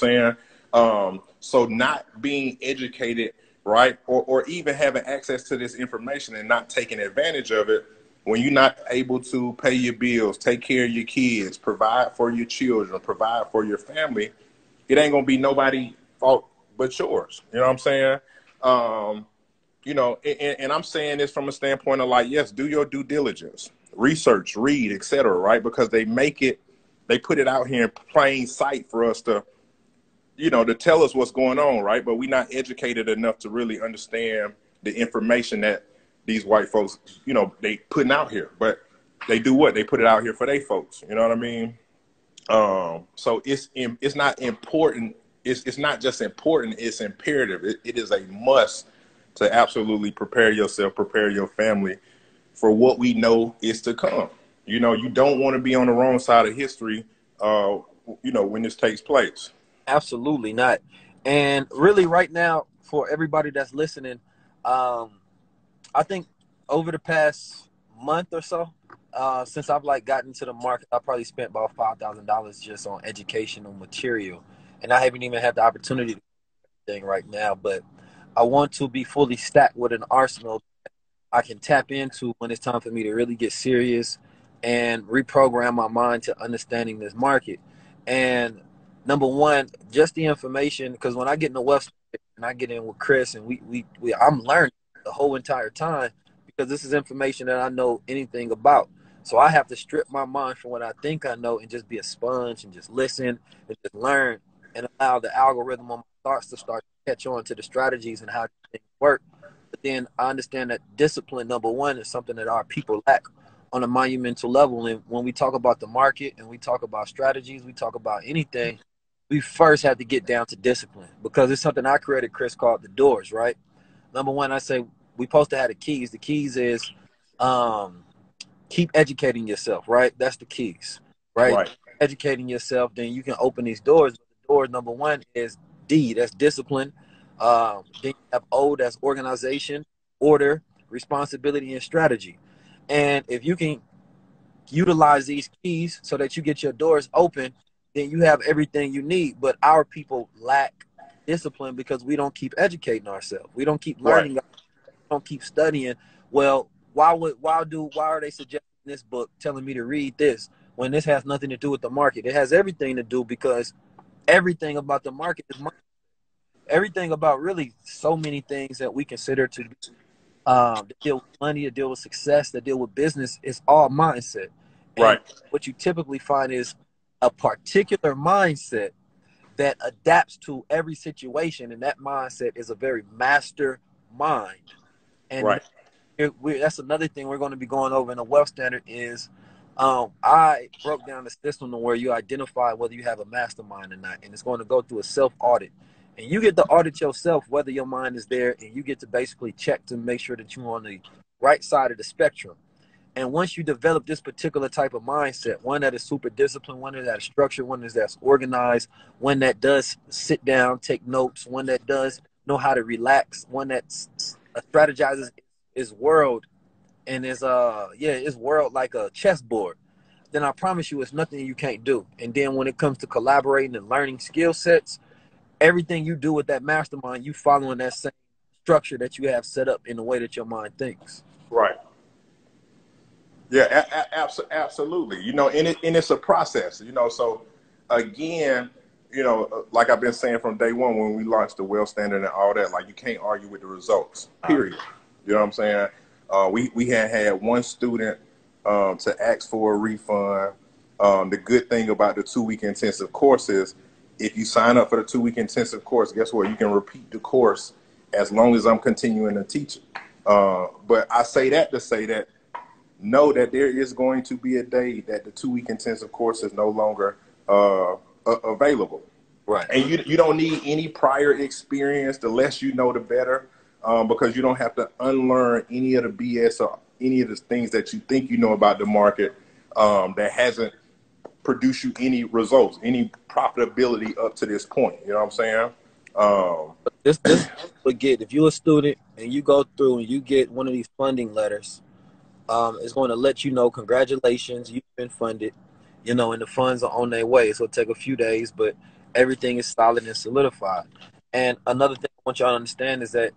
I'm saying? So not being educated, right, or even having access to this information and not taking advantage of it, when you're not able to pay your bills, take care of your kids, provide for your children, provide for your family, it ain't gonna be nobody fault but yours. You know what I'm saying? And I'm saying this from a standpoint of like, yes, do your due diligence, research, read, etc. Right? Because they put it out here in plain sight for us to, to tell us what's going on, right? But we're not educated enough to really understand the information that these white folks, they putting out here. But they do what? They put it out here for they folks. You know what I mean? So it's not important. It's not just important. It's imperative. It is a must to absolutely prepare yourself, prepare your family for what we know is to come. You don't want to be on the wrong side of history, when this takes place. Absolutely not. And really right now, for everybody that's listening, I think over the past month or so, since I've gotten into the market, I probably spent about $5,000 just on educational material. And I haven't even had the opportunity to do anything right now, but I want to be fully stacked with an arsenal I can tap into when it's time for me to really get serious and reprogram my mind to understanding this market. And number one, just the information, because when I get in the website and I get in with Chris and I'm learning the whole entire time because this is information that I know anything about. So I have to strip my mind from what I think I know and just be a sponge and just listen and just learn and allow the algorithm on my thoughts to start to catch on to the strategies and how things work. But then I understand that discipline, number one, is something that our people lack on a monumental level. And when we talk about the market and we talk about strategies, we talk about anything, we first have to get down to discipline because it's something I created, Chris, called the doors, right? Number one, I say we supposed to have the keys. The keys is keep educating yourself, right? That's the keys, right? Right. Educating yourself, then you can open these doors. The door number one is D, that's discipline. Then you have O, that's organization, order, responsibility, and strategy. And if you can utilize these keys so that you get your doors open, then you have everything you need. But our people lack discipline because we don't keep educating ourselves. We don't keep learning. Right. We don't keep studying. Well, why are they suggesting this book, telling me to read this when this has nothing to do with the market? It has everything to do because everything about the market is money. Everything about really so many things that we consider to deal with money, to deal with success, to deal with business is all mindset. And Right. what you typically find is a particular mindset that adapts to every situation, and that mindset is a very master mind. And Right. that's another thing we're going to be going over in the wealth standard is I broke down the system to where you identify whether you have a mastermind or not, and it's going to go through a self-audit. And you get to audit yourself whether your mind is there, and you get to basically check to make sure that you're on the right side of the spectrum. And once you develop this particular type of mindset, one that is super disciplined, one that is structured, one that's organized, one that does sit down, take notes, one that does know how to relax, one that strategizes his world and his world like a chessboard, then I promise you it's nothing you can't do. And then when it comes to collaborating and learning skill sets, everything you do with that mastermind, you following that same structure that you have set up in the way that your mind thinks. Right. Yeah, absolutely. And it's a process, so again, like I've been saying from day one when we launched the Wealth Standard and all that, like you can't argue with the results, period. You know what I'm saying? We had one student to ask for a refund. The good thing about the 2-week intensive course is if you sign up for the 2-week intensive course, guess what? You can repeat the course as long as I'm continuing to teach it. But I say that to say that know that there is going to be a day that the 2-week intensive course is no longer available. Right. And you don't need any prior experience. The less you know, the better, because you don't have to unlearn any of the BS or any of the things that you think you know about the market that hasn't produced you any results, any profitability up to this point. You know what I'm saying? This forget if you're a student and you go through and you get one of these funding letters, it's going to let you know, congratulations, you've been funded, and the funds are on their way. So it'll take a few days, but everything is solid and solidified. And another thing I want y'all to understand is that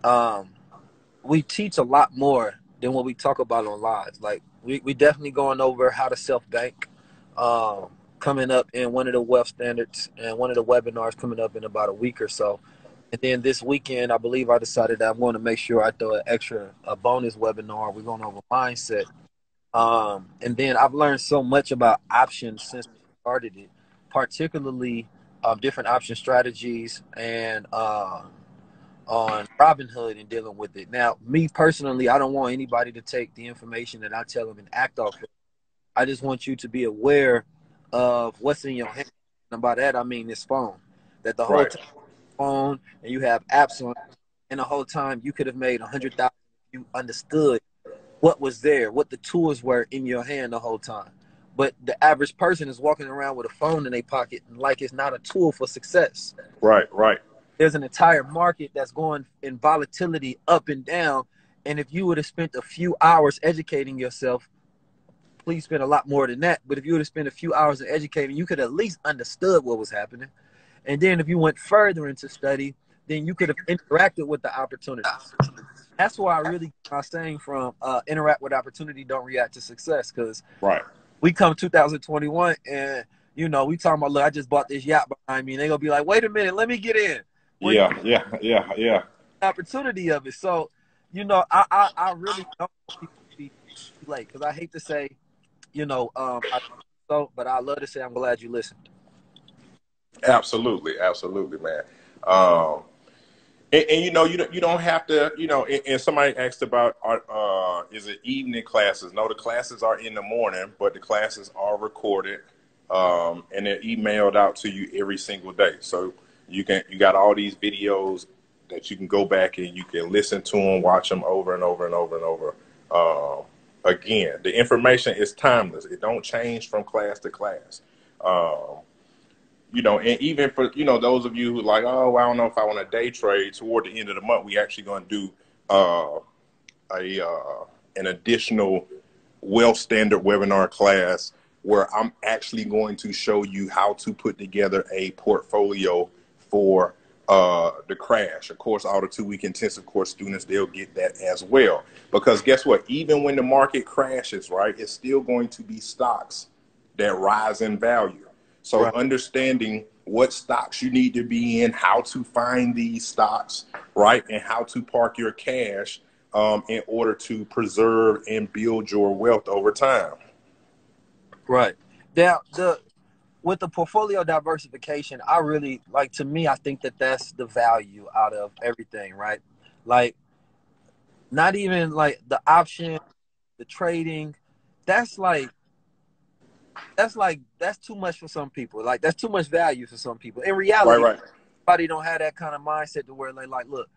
um, we teach a lot more than what we talk about on live. Like we definitely going over how to self bank, coming up in one of the wealth standards and one of the webinars coming up in about a week or so. And then this weekend, I believe I decided that I'm going to make sure I throw a bonus webinar. We're going over mindset. And then I've learned so much about options since we started it, particularly different option strategies and on Robinhood and dealing with it. Now, me personally, I don't want anybody to take the information that I tell them and act off of. I just want you to be aware of what's in your hand. And by that, I mean this phone. That the whole time phone and you have apps on, and the whole time you could have made 100,000 if you understood what was there, what the tools were in your hand the whole time. But the average person is walking around with a phone in their pocket like it's not a tool for success. Right, right. There's an entire market that's going in volatility up and down. And if you would have spent a few hours educating yourself, please spend a lot more than that. But if you would have spent a few hours in educating, you could at least understood what was happening. And then if you went further into study, then you could have interacted with the opportunities. That's why I really am saying from interact with opportunity, don't react to success. Because we come 2021 and, you know, we talking about, look, I just bought this yacht behind me. And they're going to be like, wait a minute, let me get in. Yeah. Opportunity of it. So, you know, I really don't want people to be too late because I hate to say, you know, but I love to say I'm glad you listened. Absolutely, man. And you know, you don't have to, you know. And somebody asked about, is it evening classes? No, the classes are in the morning, but the classes are recorded, and they're emailed out to you every single day. So you got all these videos that you can go back and you can listen to them, watch them over and over and over and over. Again, the information is timeless. It don't change from class to class. You know, and even for, you know, those of you who like, oh, I don't know if I want to day trade, toward the end of the month, we actually going to do an additional wealth standard webinar class where I'm actually going to show you how to put together a portfolio for the crash. Of course, all the 2-week intensive course students, they'll get that as well. Because guess what? Even when the market crashes, right, it's still going to be stocks that rise in value. So understanding what stocks you need to be in, how to find these stocks, right, and how to park your cash in order to preserve and build your wealth over time. Right. Now, with the portfolio diversification, I really, like, to me, I think that that's the value out of everything, right? Like, not even like the option, the trading, that's too much for some people. Like, that's too much value for some people. In reality, everybody don't have that kind of mindset to where they like, look,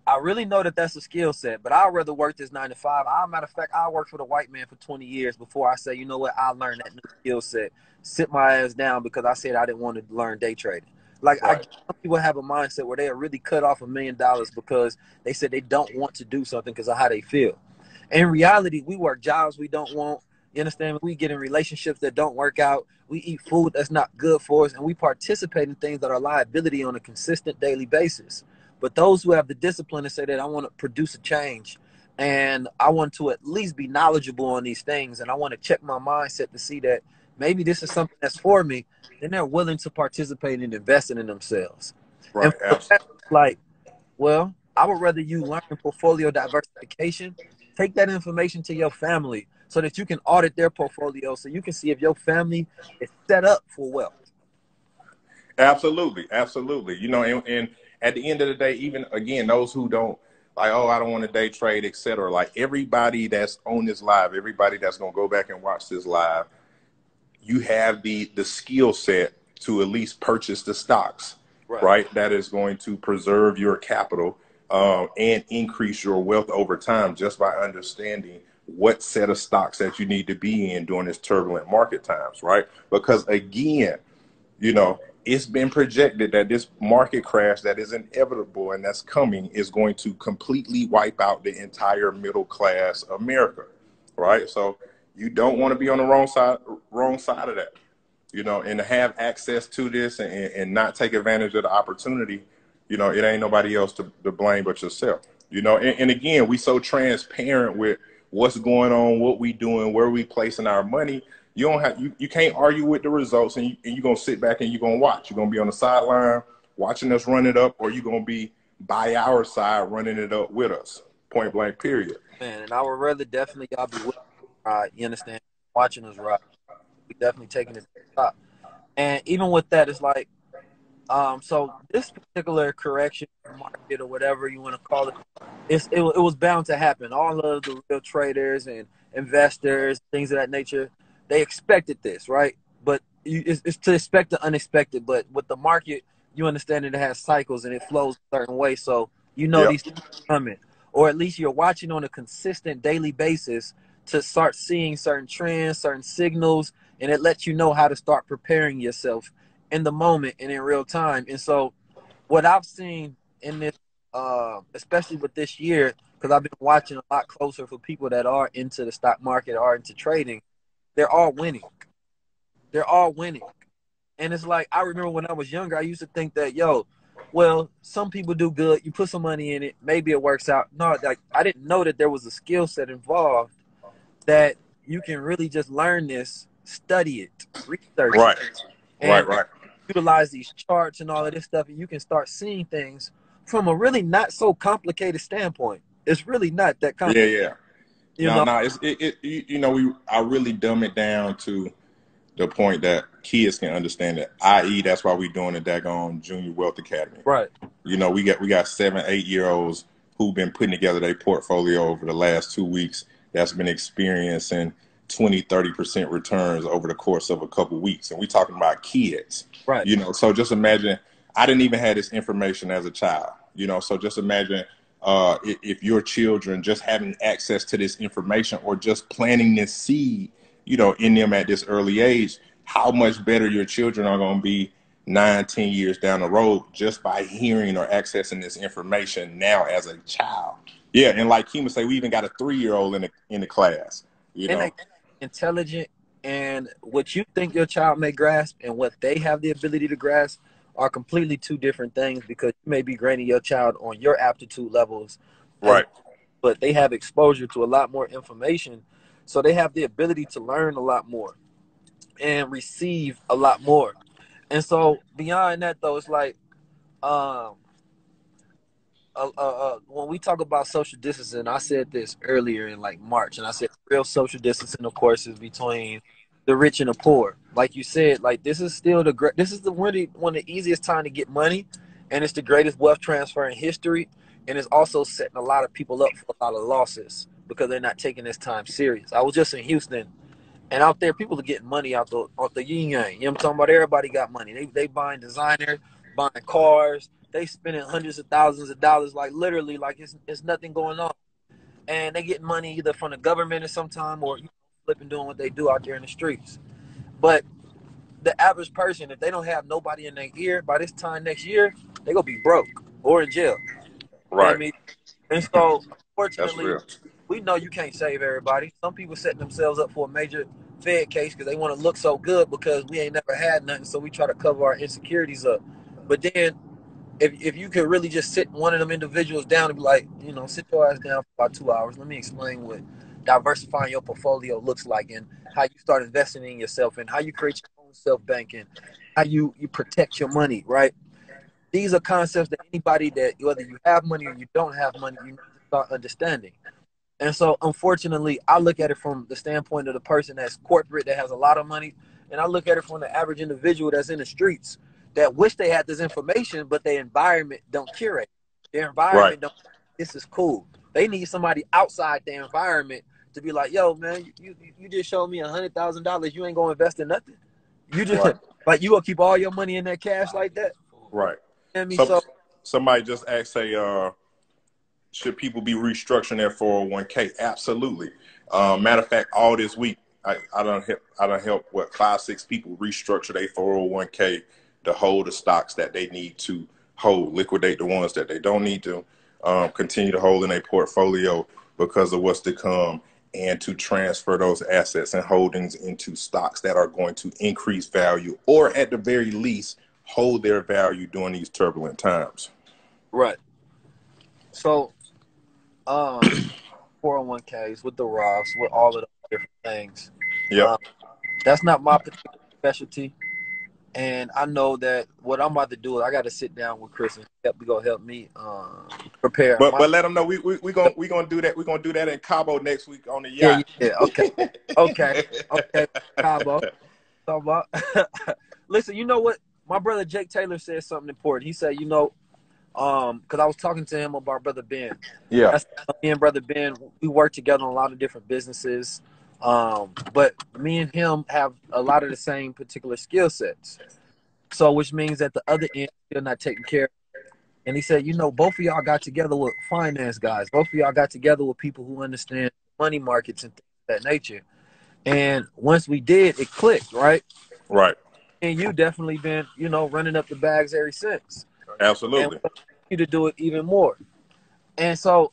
I really know that that's a skill set, but I'd rather work this 9 to 5. Matter of fact, I worked for the white man for 20 years before I say, you know what, I'll learn that new skill set. Sit my ass down because I said I didn't want to learn day trading. Like, some people have a mindset where they are really cut off $1 million because they said they don't want to do something because of how they feel. In reality, we work jobs we don't want. You understand? We get in relationships that don't work out. We eat food that's not good for us, and we participate in things that are liability on a consistent daily basis. But those who have the discipline to say that I want to produce a change and I want to at least be knowledgeable on these things and I want to check my mindset to see that maybe this is something that's for me, then they're willing to participate and invest in themselves. Right. Like, well, I would rather you learn portfolio diversification, take that information to your family so that you can audit their portfolio so you can see if your family is set up for wealth. Absolutely. You know, and at the end of the day, even again, those who don't like, oh, I don't want to day trade, etc. Like, everybody that's on this live, everybody that's going to go back and watch this live, you have the skill set to at least purchase the stocks, right? That is going to preserve your capital and increase your wealth over time just by understanding what set of stocks that you need to be in during this turbulent market times, right? Because again, you know, it's been projected that this market crash that is inevitable and that's coming is going to completely wipe out the entire middle class America, right? So you don't want to be on the wrong side of that. you know, and to have access to this and not take advantage of the opportunity, you know, it ain't nobody else to blame but yourself, you know. And again, we so transparent with what's going on, what we doing, where we placing our money. You don't have, you can't argue with the results, and you're going to sit back and you're going to watch. You're going to be on the sideline watching us run it up, or you're going to be by our side running it up with us, point blank, period. Man, and I would rather definitely y'all be with us, you understand, watching us ride. We definitely taking it to the top. And even with that, it's like, so this particular correction market or whatever you want to call it, it was bound to happen. All of the real traders and investors, things of that nature, they expected this, right? But it's to expect the unexpected. But with the market, you understand that it has cycles and it flows a certain way. So you know these things are coming. Or at least you're watching on a consistent daily basis to start seeing certain trends, certain signals, and it lets you know how to start preparing yourself in the moment and in real time. And so what I've seen in this, especially with this year, because I've been watching a lot closer for people that are into the stock market, are into trading, they're all winning. They're all winning. And it's like, I remember when I was younger, I used to think that, well, some people do good. You put some money in it. Maybe it works out. No, like, I didn't know that there was a skill set involved that you can really just learn this, study it, research it. And utilize these charts and all of this stuff, and you can start seeing things from a really not so complicated standpoint. It's really not that complicated. I really dumb it down to the point that kids can understand it. I.e., that's why we're doing the daggone Junior Wealth Academy. Right. You know, we got 7-8-year-olds who've been putting together their portfolio over the last 2 weeks that's been experiencing 20-30% returns over the course of a couple weeks. And we're talking about kids. Right. You know, so just imagine, I didn't even have this information as a child, you know, so just imagine if your children just having access to this information or just planting this seed, you know, in them at this early age, how much better your children are going to be 9-10 years down the road just by hearing or accessing this information now as a child. Yeah, and like Kima say, we even got a 3-year-old in the class. You know, intelligent, and what you think your child may grasp and what they have the ability to grasp are completely two different things, because you may be grading your child on your aptitude levels, right? But they have exposure to a lot more information, so they have the ability to learn a lot more and receive a lot more. And so beyond that, though, it's like when we talk about social distancing, I said this earlier in like March, and I said real social distancing, of course, is between the rich and the poor. Like you said, like this is still really one of the easiest time to get money, and it's the greatest wealth transfer in history, and it's also setting a lot of people up for a lot of losses because they're not taking this time serious. I was just in Houston, and out there, people are getting money out the yin yang. You know what I'm talking about? Everybody got money. They buying designer, buying cars. They spending hundreds of thousands of dollars, like literally, like it's nothing going on. And they get money either from the government or sometime, or flipping doing what they do out there in the streets. But the average person, if they don't have nobody in their ear, by this time next year, they gonna be broke or in jail. Right. You know what I mean? And so, unfortunately, we know you can't save everybody. Some people setting themselves up for a major Fed case because they want to look so good because we ain't never had nothing, so we try to cover our insecurities up. But then, if you could really just sit one of them individuals down and be like, sit your ass down for about 2 hours. Let me explain what diversifying your portfolio looks like, and how you start investing in yourself, and how you create your own self-banking, how you protect your money, right? These are concepts that anybody that, whether you have money or you don't have money, you need to start understanding. And so, unfortunately, I look at it from the standpoint of the person that's corporate, that has a lot of money, and I look at it from the average individual that's in the streets that wish they had this information, but their environment don't curate. Their environment don't. This is cool. They need somebody outside their environment to be like, yo, man, you just showed me $100,000. You ain't gonna invest in nothing. You just like, you gonna keep all your money in that cash like that? Right. I mean, so somebody just asked, should people be restructuring their 401k? Absolutely. Matter of fact, all this week, I done help 5-6 people restructure their 401k to hold the stocks that they need to hold, liquidate the ones that they don't need to, continue to hold in a portfolio because of what's to come. and to transfer those assets and holdings into stocks that are going to increase value, or at the very least, hold their value during these turbulent times. Right. So, 401ks with the Roths, with all of those different things. Yep. That's not my particular specialty. And I know that what I'm about to do is I got to sit down with Chris and help me prepare. But let them know we gonna do that. We're gonna do that in Cabo next week on the yacht. Yeah. Okay. Cabo. Talk about. Listen, you know what? My brother Jake Taylor said something important. He said, because I was talking to him about Brother Ben. Yeah. Me and Brother Ben, we work together on a lot of different businesses. But me and him have a lot of the same particular skill sets. So, which means that the other end still not taken care of. And he said, both of y'all got together with finance guys. Both of y'all got together with people who understand money markets and things of that nature. And once we did, it clicked, right? Right. And you definitely been, running up the bags ever since. Absolutely. And we want you to do it even more. And so,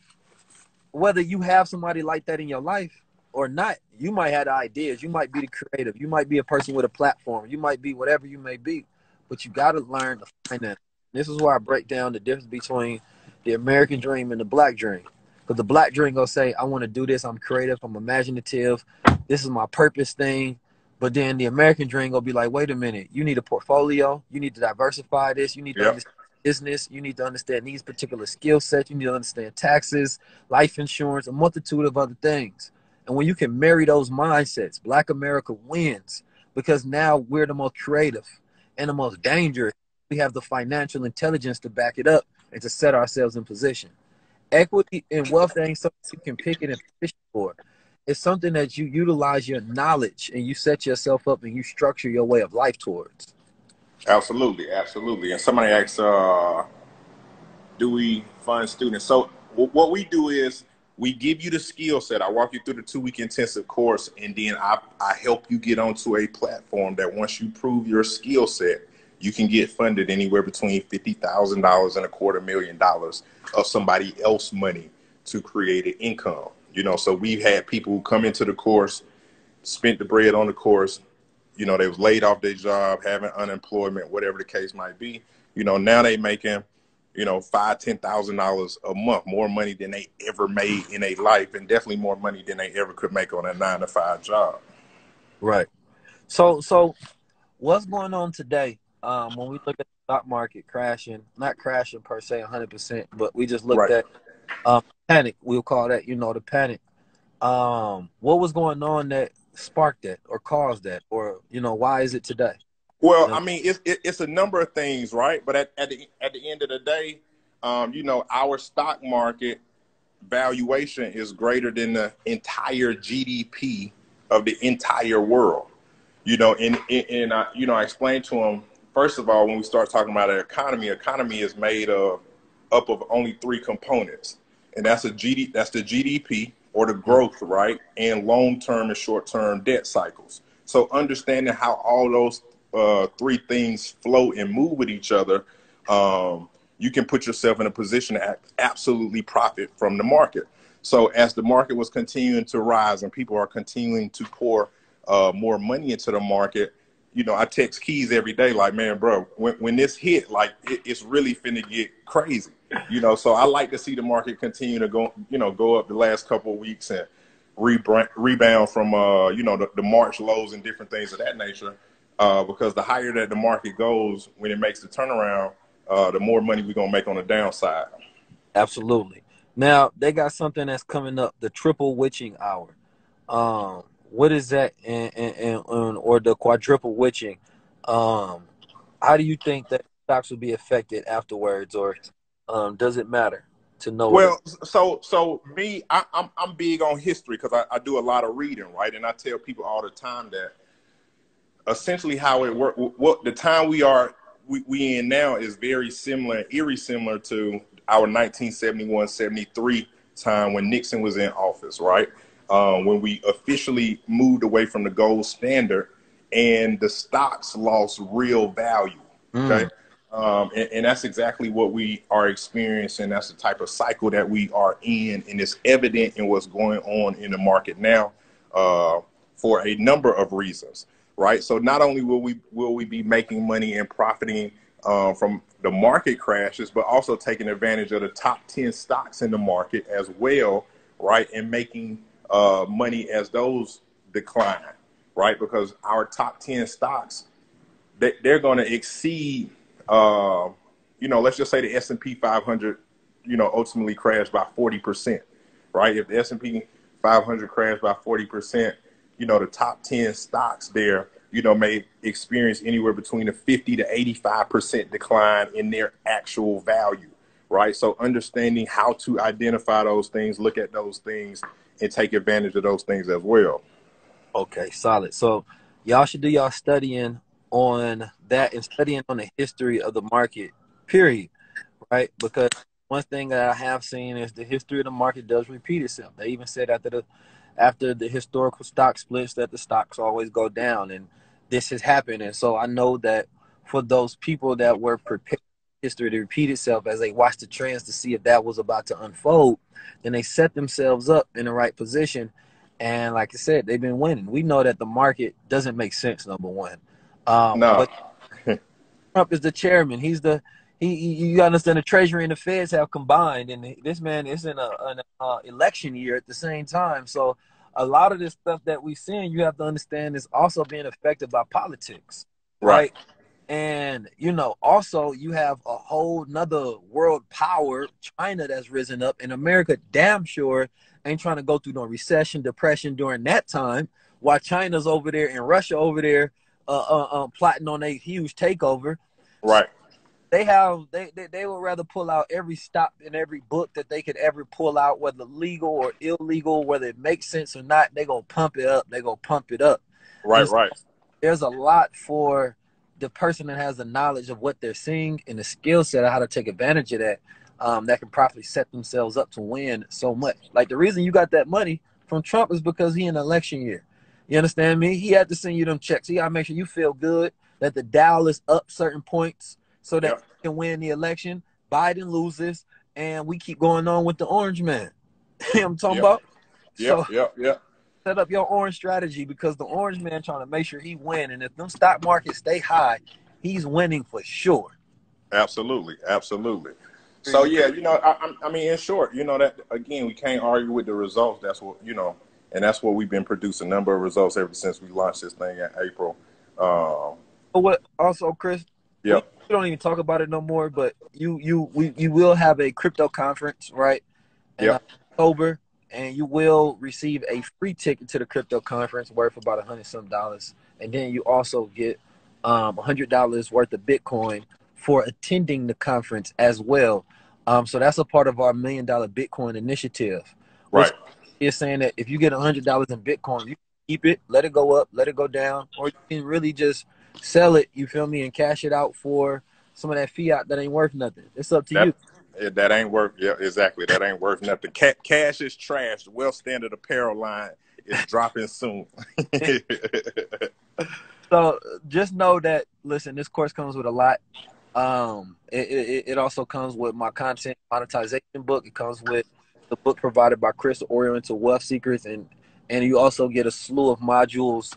whether you have somebody like that in your life or not, you might have the ideas. You might be the creative. You might be a person with a platform. You might be whatever you may be. But you got to learn to finance. This is where I break down the difference between the American dream and the black dream. Because the black dream gonna say, I want to do this. I'm creative. I'm imaginative. This is my purpose thing. But then the American dream gonna be like, wait a minute. You need a portfolio. You need to diversify this. You need to understand business. You need to understand these particular skill sets. You need to understand taxes, life insurance, a multitude of other things. And when you can marry those mindsets, Black America wins, because now we're the most creative and the most dangerous. We have the financial intelligence to back it up and to set ourselves in position. Equity and wealth ain't something you can pick it and fish for. It's something that you utilize your knowledge and you set yourself up and you structure your way of life towards. Absolutely. And somebody asks, do we fund students? So what we do is we give you the skill set. I walk you through the 2-week intensive course, and then I help you get onto a platform that once you prove your skill set, you can get funded anywhere between $50,000 and $250,000 of somebody else's money to create an income. So we've had people who come into the course, spent the bread on the course, they was laid off their job, having unemployment, whatever the case might be. Now they making, $5,000-$10,000 a month, more money than they ever made in their life, and definitely more money than they ever could make on a 9-to-5 job. Right. So what's going on today? When we look at the stock market crashing, not crashing per se 100%, but we just looked at panic. We'll call that, the panic. What was going on that sparked that or caused that, or why is it today? Well, I mean, it's a number of things, right? But at the end of the day, our stock market valuation is greater than the entire GDP of the entire world. And I explained to them, first of all, when we start talking about an economy is made up of only 3 components, and that's the GDP or the growth, right? And long-term and short-term debt cycles. So understanding how all those 3 things flow and move with each other, you can put yourself in a position to absolutely profit from the market. So as the market was continuing to rise and people are continuing to pour more money into the market, I text Keys every day like, man, bro, when this hit, like it's really finna get crazy. So I like to see the market continue to go up the last couple of weeks and rebound from, the March lows and different things of that nature. Because the higher that the market goes, when it makes the turnaround, the more money we're going to make on the downside. Absolutely. Now, they got something that's coming up, the triple witching hour. What is that, or the quadruple witching? How do you think that stocks will be affected afterwards, or does it matter to know? Well, so me, I'm big on history because I do a lot of reading, right? And I tell people all the time that essentially how it works, what the time we in now is very similar, eerie similar to our 1971-73 time when Nixon was in office, right? When we officially moved away from the gold standard and the stocks lost real value. Okay. And that's exactly what we are experiencing. That's the type of cycle that we are in, and it's evident in what's going on in the market now, for a number of reasons, right? So not only will we be making money and profiting from the market crashes, but also taking advantage of the top 10 stocks in the market as well, right? And making money as those decline, right? Because our top 10 stocks, they're going to exceed, let's just say the S&P 500, ultimately crashed by 40%, right? If the S&P 500 crashed by 40%, the top 10 stocks there, may experience anywhere between a 50 to 85% decline in their actual value, right? So understanding how to identify those things, look at those things, and take advantage of those things as well. Okay, solid. So y'all should do y'all studying on that and studying on the history of the market, period, right? Because one thing that I have seen is the history of the market does repeat itself. They even said after the historical stock splits that the stocks always go down, and this has happened. And so I know that for those people that were prepared for history to repeat itself as they watched the trends to see if that was about to unfold, then they set themselves up in the right position. And like I said, they've been winning. We know that the market doesn't make sense, number one. No. But Trump is the chairman. You understand the Treasury and the Feds have combined, and this man is in an election year at the same time. So a lot of this stuff that we're seeing, you have to understand, is also being affected by politics, right? And, also you have a whole nother world power, China, that's risen up, and America damn sure ain't trying to go through no recession, depression during that time, while China's over there and Russia over there plotting on a huge takeover. Right. They would rather pull out every stop in every book that they could ever pull out, whether legal or illegal, whether it makes sense or not. They gonna pump it up. Right. So there's a lot for the person that has the knowledge of what they're seeing and the skill set of how to take advantage of that, that can properly set themselves up to win so much. Like the reason you got that money from Trump is because he in an election year. You understand me? He had to send you them checks. He got to make sure you feel good that the Dow is up certain points so that he can win the election. Biden loses, and we keep going on with the orange man. You know what I'm talking about? Yeah. Set up your orange strategy, because the orange man trying to make sure he win. And if them stock markets stay high, he's winning for sure. Absolutely. So yeah, I mean, in short, that again, we can't argue with the results. That's what and that's what we've been producing. A number of results ever since we launched this thing in April. What also, Chris? Yeah. We don't even talk about it no more. But you will have a crypto conference, right? In October, and you will receive a free ticket to the crypto conference worth about $100 and then you also get $100 worth of Bitcoin for attending the conference as well. So that's a part of our $1 million Bitcoin initiative. Right. Is saying that if you get $100 in Bitcoin, you can keep it, let it go up, let it go down, or you can really just sell it, you feel me, and cash it out for some of that fiat that ain't worth nothing. It's up to you. That ain't worth, exactly. That ain't worth nothing. Cash is trash. The Wealth Standard apparel line is dropping soon. So just know that, listen, this course comes with a lot. It also comes with my content monetization book. It comes with the book provided by Chris, Oriental Wealth Secrets, and you also get a slew of modules,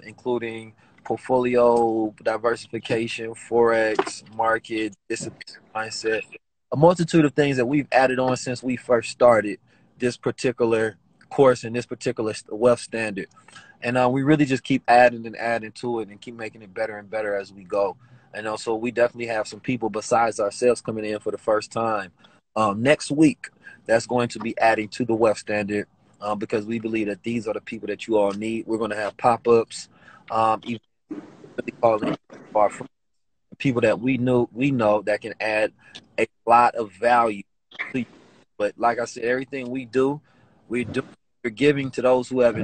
including portfolio diversification, forex, market, discipline, mindset, a multitude of things that we've added on since we first started this particular course and this particular wealth standard. And we really just keep adding to it and keep making it better and better as we go. And also, we definitely have some people besides ourselves coming in for the first time next week that's going to be adding to the wealth standard, because we believe that these are the people that you all need. We're going to have pop-ups, even really calling our people that we know that can add a lot of value to you. But like I said, everything we're giving to those who have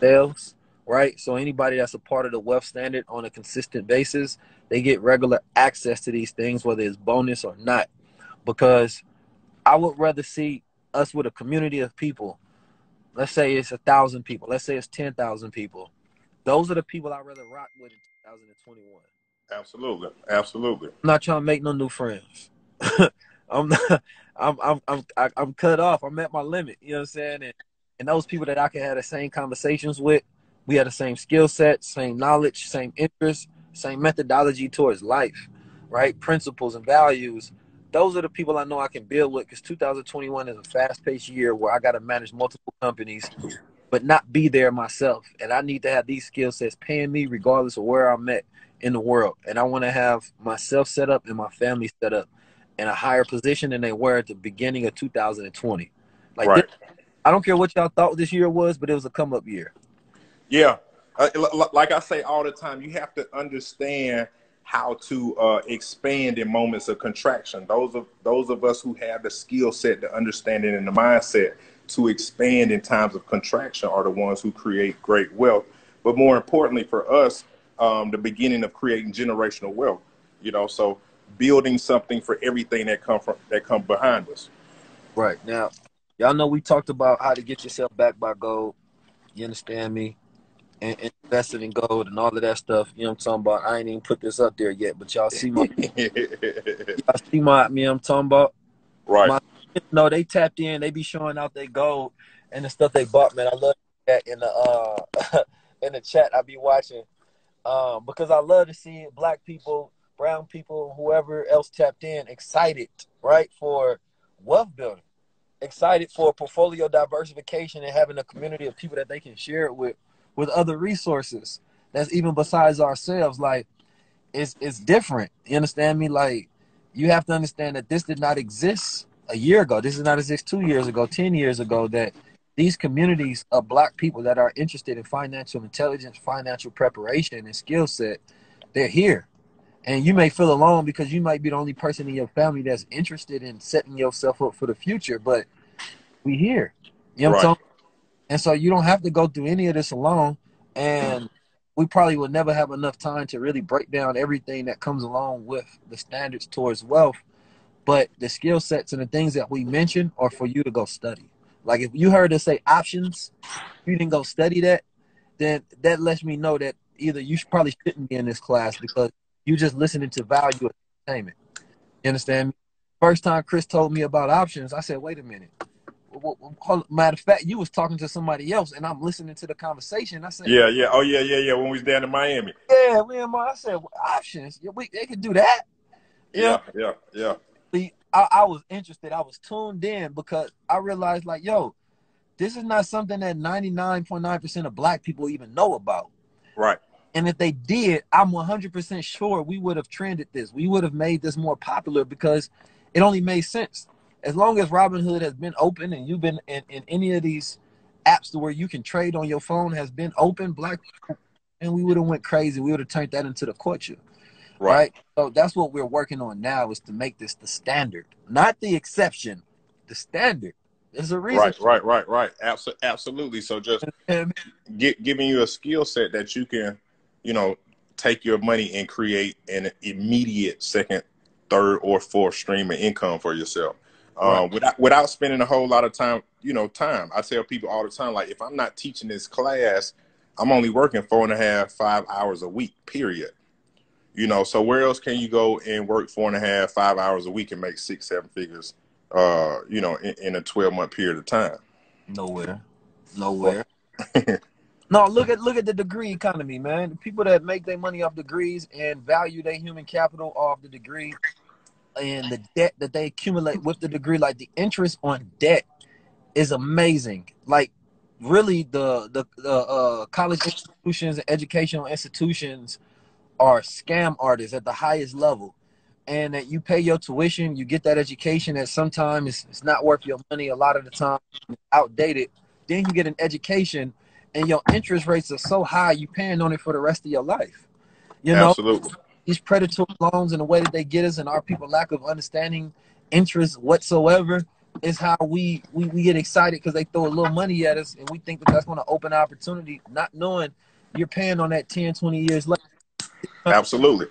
themselves, right? So anybody that's a part of the wealth standard on a consistent basis, they get regular access to these things, whether it's bonus or not. Because I would rather see us with a community of people. Let's say it's 1,000 people. Let's say it's 10,000 people. Those are the people I'd rather rock with in 2021. Absolutely. Absolutely. I'm not trying to make no new friends. I'm not, I'm cut off. I'm at my limit. You know what I'm saying? And those people that I can have the same conversations with, we have the same skill set, same knowledge, same interests, same methodology towards life, right? Principles and values. Those are the people I know I can build with, because 2021 is a fast-paced year where I got to manage multiple companies, but not be there myself. And I need to have these skill sets paying me regardless of where I'm at in the world. And I want to have myself set up and my family set up in a higher position than they were at the beginning of 2020. Like this, Right. I don't care what y'all thought this year was, but it was a come up year. Yeah. Like I say all the time, you have to understand how to expand in moments of contraction. Those of us who have the skill set, the understanding, and the mindset to expand in times of contraction are the ones who create great wealth. But more importantly for us, the beginning of creating generational wealth. So building something for everything that come behind us. Right. Now, y'all know we talked about how to get yourself back by gold. You understand me? And invested in gold and all of that stuff. You know what I'm talking about? I ain't even put this up there yet, but y'all see my me I'm talking about? Right. My no, they tapped in, they be showing out their gold and the stuff they bought, man. I love that in the in the chat I be watching. Because I love to see black people, brown people, whoever else tapped in, excited, right, for wealth building, excited for portfolio diversification and having a community of people that they can share it with other resources. That's even besides ourselves. Like it's different. You understand me? Like you have to understand that this did not exist a year ago. This did not exist 2 years ago, 10 years ago. That these communities of black people that are interested in financial intelligence, financial preparation, and skill set, they're here. And you may feel alone because you might be the only person in your family that's interested in setting yourself up for the future. But we here. You know what I'm Right. talking? And so you don't have to go through any of this alone. And we probably will never have enough time to really break down everything that comes along with the standards towards wealth. But the skill sets and the things that we mentioned are for you to go study. Like if you heard us say options, you didn't go study that, then that lets me know that either you probably shouldn't be in this class because you just listening to value entertainment. You understand me? First time Chris told me about options, I said, wait a minute. Matter of fact, you was talking to somebody else, and I'm listening to the conversation. I said, Yeah, yeah. Oh, yeah, yeah, yeah. When we was down in Miami. "Yeah, I said, well, options. Yeah, they could do that." Yeah, Yeah, yeah, yeah. I was interested. I was tuned in because I realized, like, yo, this is not something that 99.9% of black people even know about. Right. And if they did, I'm 100% sure we would have trended this. We would have made this more popular because it only made sense. As long as Robinhood has been open and you've been in any of these apps to where you can trade on your phone has been open, black people, and we would have went crazy. We would have turned that into the culture, Right. right? So that's what we're working on now is to make this the standard, not the exception, the standard. There's a reason. Right. Absolutely. So just And giving you a skill set that you can, you know, take your money and create an immediate second, third, or fourth stream of income for yourself. right, Without spending a whole lot of time, I tell people all the time, like, if I'm not teaching this class, I'm only working 4.5, 5 hours a week, period. So where else can you go and work 4.5, 5 hours a week and make 6, 7 figures, in a 12-month period of time? nowhere, Right. nowhere. No, look at the degree economy, man. The people that make their money off degrees and value their human capital off the degree and the debt that they accumulate with the degree, like the interest on debt is amazing. Like really the college institutions and educational institutions are scam artists at the highest level. And that you pay your tuition, you get that education that sometimes it's not worth your money. A lot of the time, it's outdated. Then you get an education, and your interest rates are so high, you paying on it for the rest of your life. You know, Absolutely. these predatory loans and the way that they get us, and our people lack of understanding interest whatsoever, is how we get excited because they throw a little money at us, and we think that that's going to open opportunity, not knowing you're paying on that 10, 20 years later. Absolutely.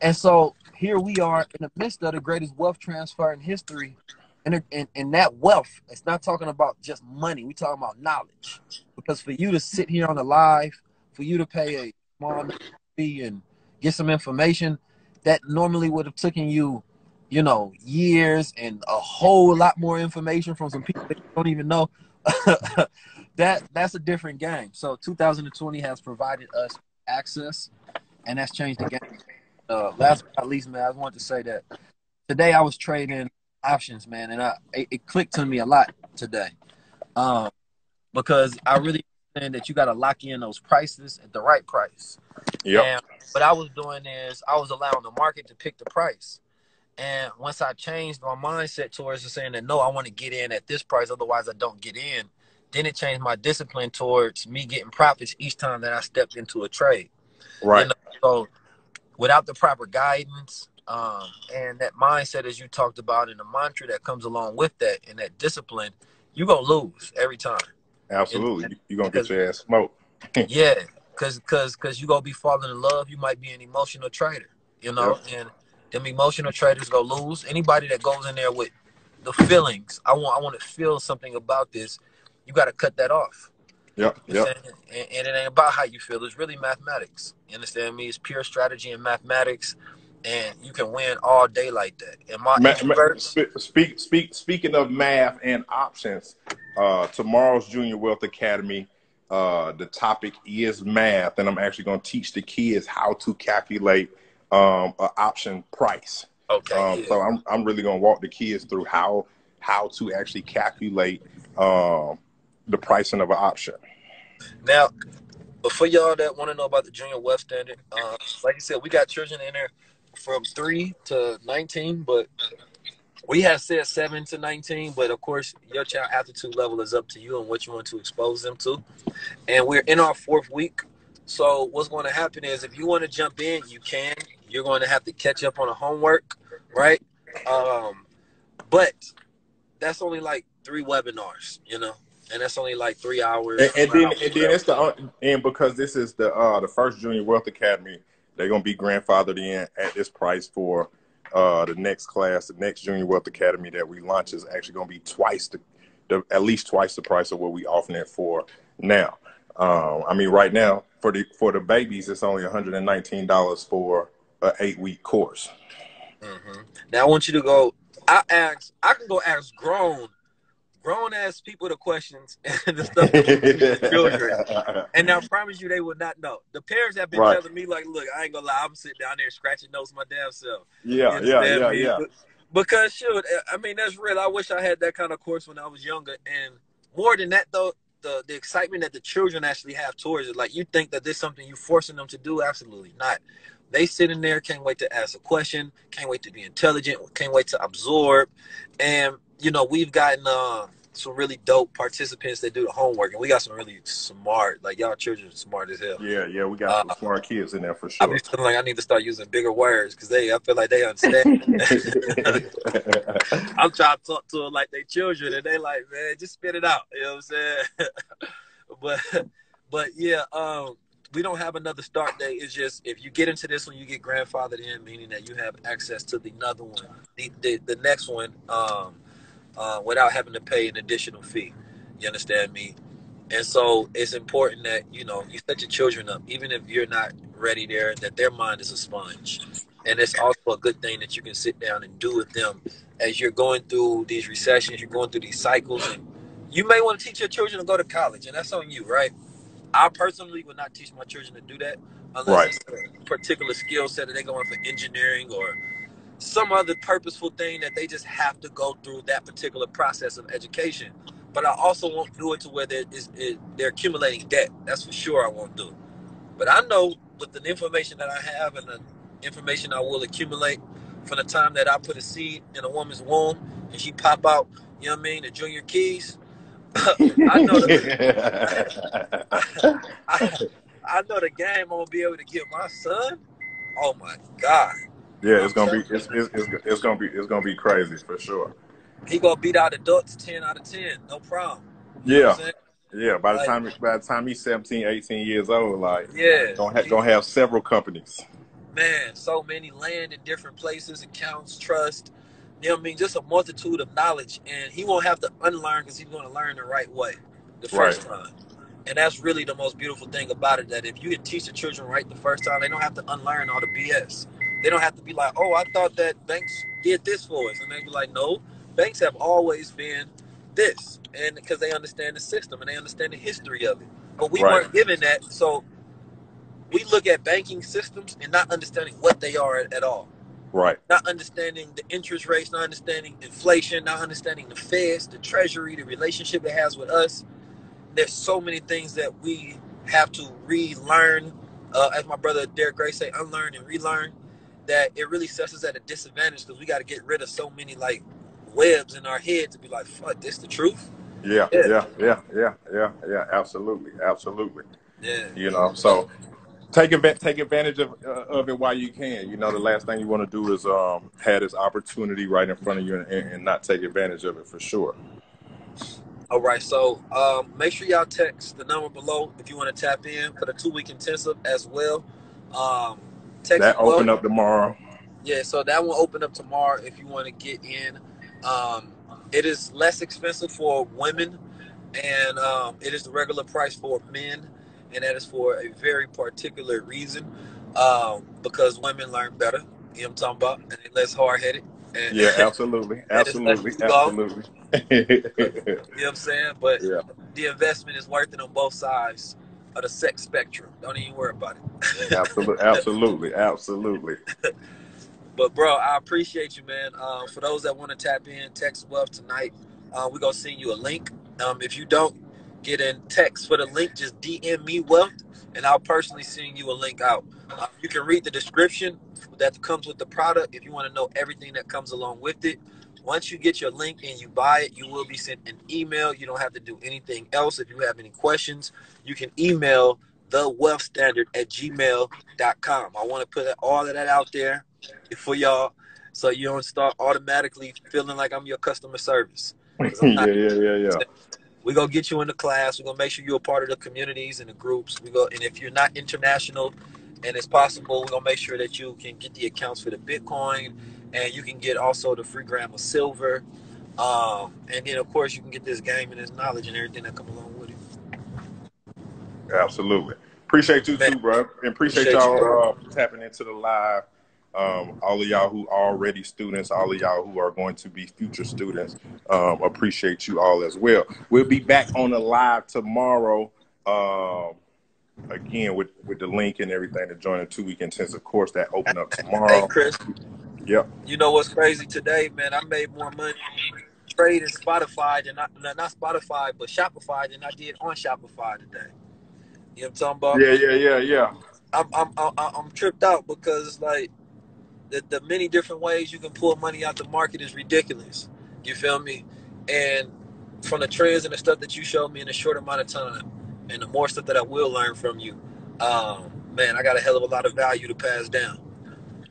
And so here we are in the midst of the greatest wealth transfer in history. And that wealth, it's not talking about just money. We're talking about knowledge. Because for you to sit here on the live, for you to pay a small fee and get some information that normally would have taken you, you know, years and a whole lot more information from some people that you don't even know. That's a different game. So 2020 has provided us access, and that's changed the game. Last but not least, man, I wanted to say that today I was trading options, man, and it clicked to me a lot today, because I really understand that you got to lock in those prices at the right price. Yep. And what I was doing is I was allowing the market to pick the price. And once I changed my mindset towards saying that, no, I want to get in at this price, otherwise I don't get in, then it changed my discipline towards me getting profits each time that I stepped into a trade. Right. You know? So without the proper guidance and that mindset, as you talked about, and the mantra that comes along with that and that discipline, you're going to lose every time. Absolutely. You're going to get your ass smoked. Yeah, because you're going to be falling in love. You might be an emotional trader, you know, and them emotional traders go lose. Anybody that goes in there with the feelings, I want to feel something about this, you got to cut that off. Yep. And it ain't about how you feel. It's really mathematics. You understand me? It's pure strategy and mathematics, and you can win all day like that. And speaking of math and options, tomorrow's Junior Wealth Academy, the topic is math, and I'm actually going to teach the kids how to calculate an option price. Okay. So I'm really going to walk the kids through how to actually calculate the pricing of an option. Now, for y'all that want to know about the Junior Wealth Standard, like you said, we got children in there from 3 to 19, but we have said 7 to 19. But of course, your child aptitude level is up to you and what you want to expose them to. And we're in our 4th week. So what's going to happen is, if you want to jump in, you can. You're going to have to catch up on the homework, right? But that's only like 3 webinars, you know, and that's only like 3 hours. And then it's because this is the first Junior Wealth Academy, they're gonna be grandfathered in at this price for the next class. The next Junior Wealth Academy that we launch is actually gonna be at least twice the price of what we offering it for now. I mean, right now for the babies, it's only $119 for an 8-week course. Mm-hmm. Now I want you to go. I can go ask grown ass people the questions and the stuff that children. And I promise you, they will not know. The parents have been telling me, like, look, I ain't gonna lie, I'm sitting down there scratching notes my damn self. Yeah. Because shoot, I mean, that's real. I wish I had that kind of course when I was younger. And more than that, though, the excitement that the children actually have towards it, like, you think that this is something you're forcing them to do? Absolutely not. They sit in there, can't wait to ask a question, can't wait to be intelligent, can't wait to absorb. And, you know, we've gotten some really dope participants that do the homework, and we got some really smart, like, y'all children are smart as hell. Yeah, we got some smart kids in there for sure. I be feeling like I need to start using bigger words because I feel like they understand. I'm trying to talk to them like they children, and they like, man, just spit it out. You know what I'm saying? but yeah, we don't have another start date. It's just, if you get into this one, you get grandfathered in, meaning that you have access to the another one, the next one, without having to pay an additional fee. You understand me? And so it's important that, you know, you set your children up, even if you're not ready there, that their mind is a sponge. And it's also a good thing that you can sit down and do with them as you're going through these recessions, you're going through these cycles, and you may want to teach your children to go to college, and that's on you, right? I personally would not teach my children to do that unless it's a particular skill set that they're going for engineering or some other purposeful thing that they just have to go through that particular process of education. But I also won't do it to where they're accumulating debt. That's for sure I won't do it. But I know with the information that I have and the information I will accumulate from the time that I put a seed in a woman's womb and she pop out, you know what I mean, the junior keys, I know the game I'm gonna be able to give my son. Oh my God! Yeah, it's gonna be crazy for sure. He gonna beat out adults 10 out of 10, no problem. Yeah. By the time he's 17, 18 years old, like, gonna have several companies. Man, so many land in different places, accounts, trust. You know what I mean? Just a multitude of knowledge, and he won't have to unlearn because he's going to learn the right way the first time. And that's really the most beautiful thing about it, that if you can teach the children right the first time, they don't have to unlearn all the BS. They don't have to be like, oh, I thought that banks did this for us. And they be like, no, banks have always been this. And because they understand the system and they understand the history of it. But we Right. weren't given that. So we look at banking systems and not understanding what they are at all. Right. Not understanding the interest rates, not understanding inflation, not understanding the Feds, the Treasury, the relationship it has with us. There's so many things that we have to relearn, as my brother Derek Gray say, unlearn and relearn, that it really sets us at a disadvantage because we got to get rid of so many like webs in our head to be like, fuck, this the truth? Yeah. Absolutely. Yeah. You know, so take advantage of it while you can. You know, the last thing you want to do is have this opportunity right in front of you and not take advantage of it, for sure. All right, so make sure y'all text the number below if you want to tap in for the 2-week intensive as well. Text That open up tomorrow. Yeah, so that will open up tomorrow if you want to get in. It is less expensive for women, and it is the regular price for men, and that is for a very particular reason, because women learn better. You know what I'm talking about? And they're less hard-headed. And, Yeah, absolutely. You know what I'm saying? But yeah, the investment is worth it on both sides of the sex spectrum. Don't even worry about it. Absolutely. But bro, I appreciate you, man. For those that want to tap in, text Wealth tonight. We're gonna send you a link. If you don't get in text for the link, just DM me Wealth, and I'll personally send you a link out. You can read the description that comes with the product if you want to know everything that comes along with it. Once you get your link and you buy it, you will be sent an email. You don't have to do anything else. If you have any questions, you can email thewealthstandard@gmail.com. I want to put all of that out there for y'all, so you don't start automatically feeling like I'm your customer service. Yeah. We're going to get you in the class. We're going to make sure you're a part of the communities and the groups. And if you're not international and it's possible, we're going to make sure that you can get the accounts for the Bitcoin, and you can get also the free gram of silver. And then, of course, you can get this game and this knowledge and everything that comes along with it. Absolutely. Appreciate you too, bro. And appreciate y'all tapping into the live. All of y'all who are already students, all of y'all who are going to be future students, appreciate you all as well. We'll be back on the live tomorrow, again with the link and everything to join the 2-week intensive course that open up tomorrow. Hey, Chris. Yep. You know what's crazy today, man? I made more money trading Spotify than not Spotify, but Shopify than I did on Shopify today. You know what I'm talking about? Yeah. I'm tripped out because it's like the many different ways you can pull money out the market is ridiculous. You feel me? And from the trends and the stuff that you showed me in a short amount of time, and the more stuff that I will learn from you, man, I got a hell of a lot of value to pass down.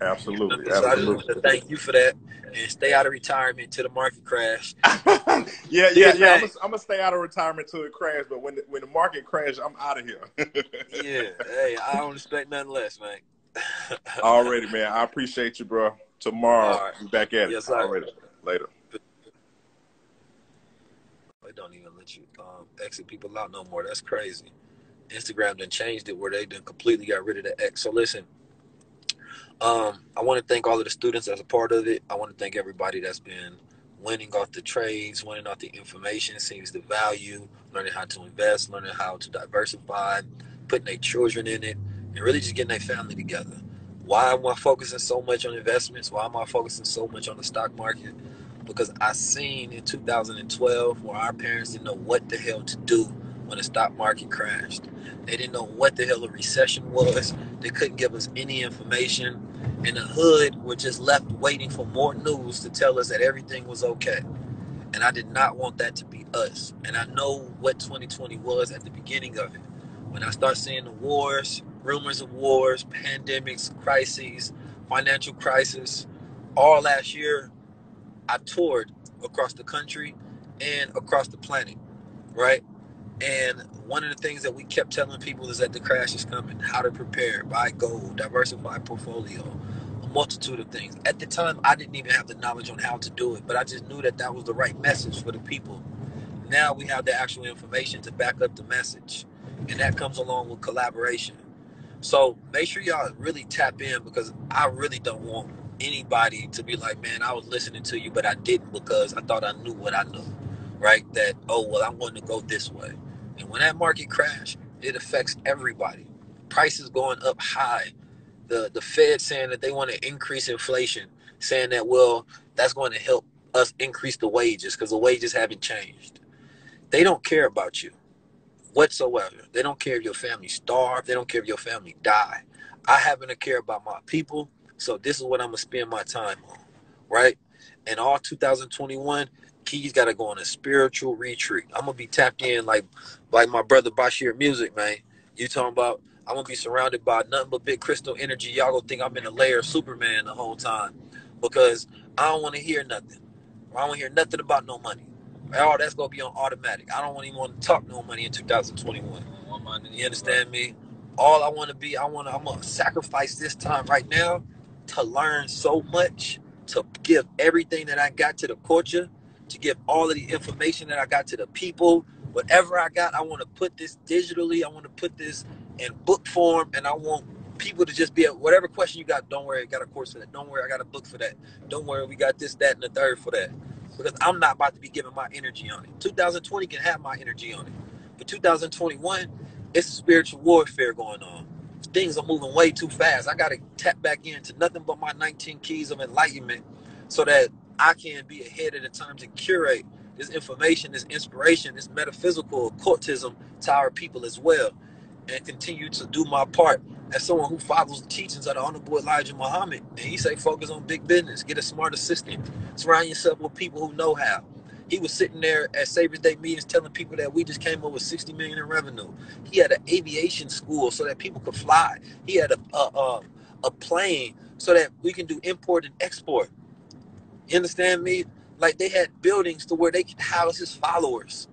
Absolutely. So I just want to thank you for that, and stay out of retirement till the market crash. Yeah. I'm gonna stay out of retirement till it crash, but when the market crash, I'm out of here. Yeah. Hey, I don't expect nothing less, man. Already, man. I appreciate you, bro. Tomorrow, we back at it. Yes, sir. Already. Later. They don't even let you exit people out no more. That's crazy. Instagram done changed it where they done completely got rid of the X. So listen, I want to thank all of the students as a part of it. I want to thank everybody that's been winning off the trades, winning off the information, sees the value, learning how to invest, learning how to diversify, putting their children in it, and really just getting their family together. Why am I focusing so much on investments? Why am I focusing so much on the stock market? Because I seen in 2012 where our parents didn't know what the hell to do when the stock market crashed. They didn't know what the hell a recession was. They couldn't give us any information. And the hood were just left waiting for more news to tell us that everything was okay. And I did not want that to be us. And I know what 2020 was at the beginning of it. When I start seeing the wars, rumors of wars, pandemics, crises, financial crisis, all last year, I toured across the country and across the planet, right? And one of the things that we kept telling people is that the crash is coming, how to prepare, buy gold, diversify portfolio, a multitude of things. At the time, I didn't even have the knowledge on how to do it, but I just knew that that was the right message for the people. Now we have the actual information to back up the message. and that comes along with collaboration. So make sure y'all really tap in, because I really don't want anybody to be like, man, I was listening to you, but I didn't because I thought I knew what I knew, right? That, oh, well, I wanted to go this way. And when that market crash, it affects everybody. Prices going up high. The Fed saying that they want to increase inflation, saying that, well, that's going to help us increase the wages because the wages haven't changed. They don't care about you whatsoever. They don't care if your family starve. They don't care if your family die. I happen to care about my people, so this is what I'm going to spend my time on, right? And all 2021, Keys got to go on a spiritual retreat. I'm going to be tapped in like my brother Bashir Music, man. You talking about, I'm going to be surrounded by nothing but big crystal energy. Y'all going to think I'm in a layer of Superman the whole time, because I don't want to hear nothing. I don't want to hear nothing about no money. Oh, that's going to be on automatic. I don't even want to talk no money in 2021. You understand me? All I want to be, I'm going to sacrifice this time right now to learn so much, to give everything that I got to the culture, to give all of the information that I got to the people. Whatever I got, I want to put this digitally. I want to put this in book form, and I want people to just be able, whatever question you got, don't worry, I got a course for that. Don't worry, I got a book for that. Don't worry, we got this, that, and the third for that. Because I'm not about to be giving my energy on it. 2020 can have my energy on it. But 2021, it's a spiritual warfare going on. Things are moving way too fast. I got to tap back into nothing but my 19 keys of enlightenment so that I can be ahead of the times and curate this information, this inspiration, this metaphysical occultism to our people as well, and continue to do my part as someone who follows the teachings of the Honorable Elijah Muhammad. And he say focus on big business, get a smart assistant, surround yourself with people who know how. He was sitting there at Savior's Day meetings telling people that we just came up with $60 million in revenue. He had an aviation school so that people could fly. He had a plane so that we can do import and export. You understand me? Like, they had buildings to where they could house his followers,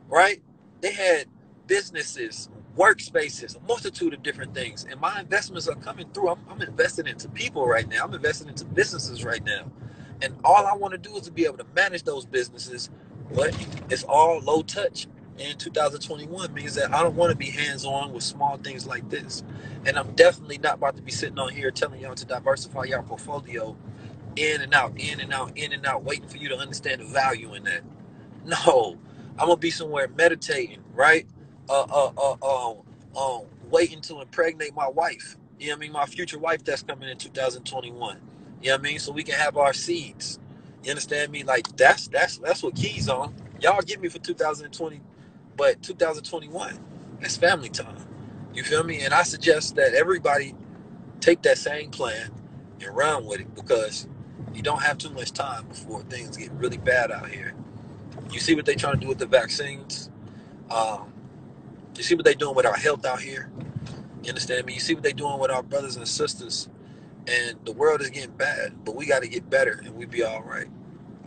right? They had businesses, workspaces, a multitude of different things. And my investments are coming through. I'm investing into people right now. I'm investing into businesses right now. And all I want to do is to be able to manage those businesses, but it's all low touch. And 2021 means that I don't want to be hands-on with small things like this. And I'm definitely not about to be sitting on here telling y'all to diversify your portfolio in and out, in and out, in and out, waiting for you to understand the value in that. No, I'm gonna be somewhere meditating, right? Waiting to impregnate my wife. You know what I mean? My future wife that's coming in 2021. You know what I mean? So we can have our seeds. You understand me? Like, that's what Keys on. Y'all get me for 2020, but 2021, it's family time. You feel me? And I suggest that everybody take that same plan and run with it, because you don't have too much time before things get really bad out here. You see what they're trying to do with the vaccines. You see what they're doing with our health out here. You understand me? You see what they're doing with our brothers and sisters. And the world is getting bad, but we got to get better, and we be all right.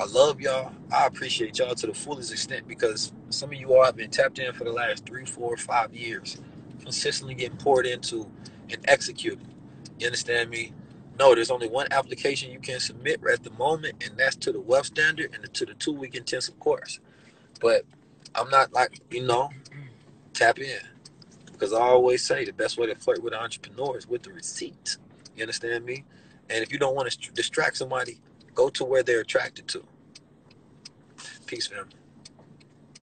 I love y'all. I appreciate y'all to the fullest extent, because some of you all have been tapped in for the last 3, 4, 5 years, consistently getting poured into and executed. You understand me? No, there's only one application you can submit at the moment, and that's to the Wealth Standard and to the 2-week intensive course. But I'm not like, tap in. Because I always say the best way to flirt with an entrepreneur is with the receipt. You understand me? And if you don't want to distract somebody, go to where they're attracted to. Peace, family.